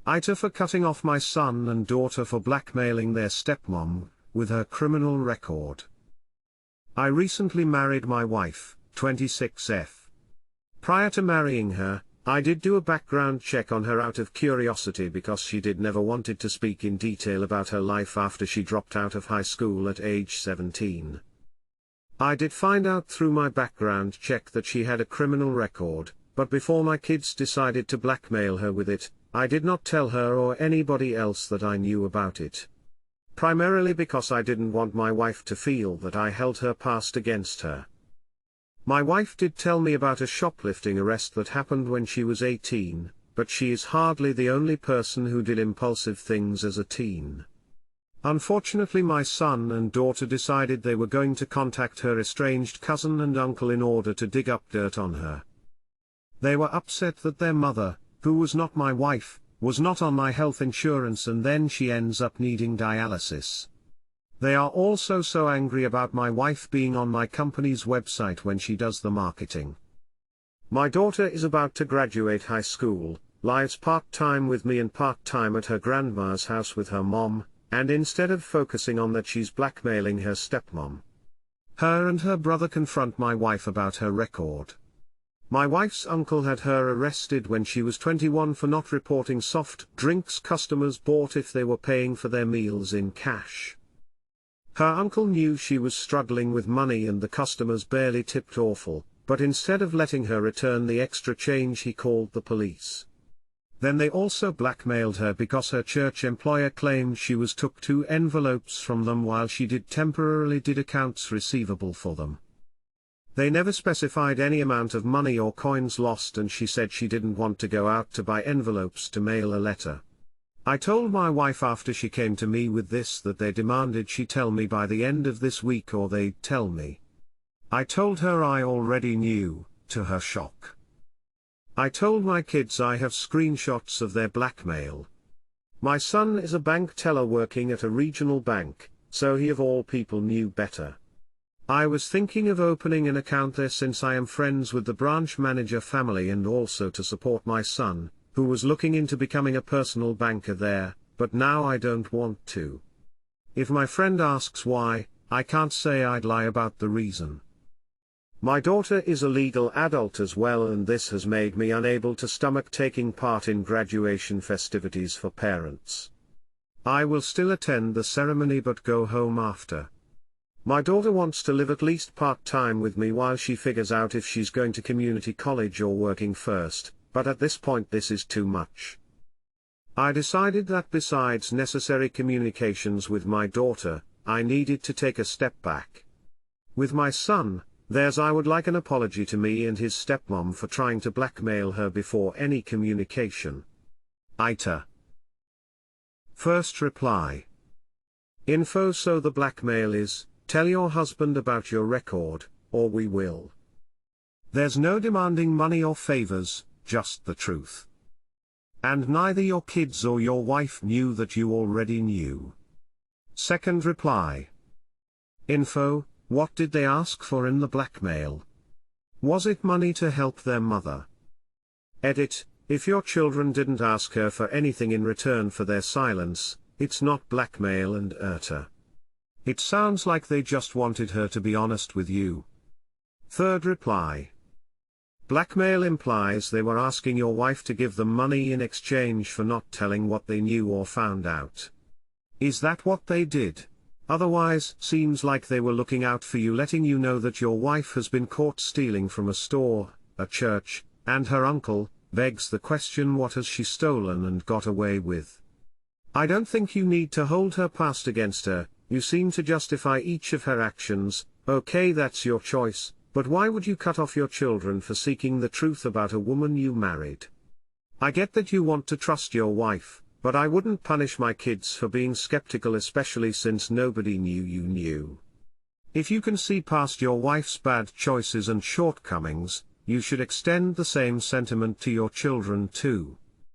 AITA for cutting off my son and daughter for blackmailing their stepmom, with her criminal record. I recently married my wife, 26F. Prior to marrying her, I did do a background check on her out of curiosity because she did never wanted to speak in detail about her life after she dropped out of high school at age 17. I did find out through my background check that she had a criminal record, but before my kids decided to blackmail her with it, I did not tell her or anybody else that I knew about it. Primarily because I didn't want my wife to feel that I held her past against her. My wife did tell me about a shoplifting arrest that happened when she was 18, but she is hardly the only person who did impulsive things as a teen. Unfortunately, my son and daughter decided they were going to contact her estranged cousin and uncle in order to dig up dirt on her. They were upset that their mother, who was not my wife, was not on my health insurance, and then she ends up needing dialysis. They are also so angry about my wife being on my company's website when she does the marketing. My daughter is about to graduate high school, lives part-time with me and part-time at her grandma's house with her mom, and instead of focusing on that, she's blackmailing her stepmom. Her and her brother confront my wife about her record. My wife's uncle had her arrested when she was 21 for not reporting soft drinks customers bought if they were paying for their meals in cash. Her uncle knew she was struggling with money and the customers barely tipped awful, but instead of letting her return the extra change, he called the police. Then they also blackmailed her because her church employer claimed she took 2 envelopes from them while she temporarily did accounts receivable for them. They never specified any amount of money or coins lost, and she said she didn't want to go out to buy envelopes to mail a letter. I told my wife after she came to me with this that they demanded she tell me by the end of this week or they'd tell me. I told her I already knew, to her shock. I told my kids I have screenshots of their blackmail. My son is a bank teller working at a regional bank, so he of all people knew better. I was thinking of opening an account there since I am friends with the branch manager family and also to support my son, who was looking into becoming a personal banker there, but now I don't want to. If my friend asks why, I can't say I'd lie about the reason. My daughter is a legal adult as well, and this has made me unable to stomach taking part in graduation festivities for parents. I will still attend the ceremony but go home after. My daughter wants to live at least part-time with me while she figures out if she's going to community college or working first, but at this point this is too much. I decided that besides necessary communications with my daughter, I needed to take a step back. With my son, I would like an apology to me and his stepmom for trying to blackmail her before any communication. AITA. First reply. Info: so the blackmail is, tell your husband about your record, or we will. There's no demanding money or favors, just the truth. And neither your kids or your wife knew that you already knew. Second reply. Info: what did they ask for in the blackmail? Was it money to help their mother? Edit: if your children didn't ask her for anything in return for their silence, it's not blackmail and AITA. It sounds like they just wanted her to be honest with you. Third reply. Blackmail implies they were asking your wife to give them money in exchange for not telling what they knew or found out. Is that what they did? Otherwise, seems like they were looking out for you, letting you know that your wife has been caught stealing from a store, a church, and her uncle. Begs the question, what has she stolen and got away with? I don't think you need to hold her past against her. You seem to justify each of her actions. Okay, that's your choice, but why would you cut off your children for seeking the truth about a woman you married? I get that you want to trust your wife, but I wouldn't punish my kids for being skeptical, especially since nobody knew you knew. If you can see past your wife's bad choices and shortcomings, you should extend the same sentiment to your children too.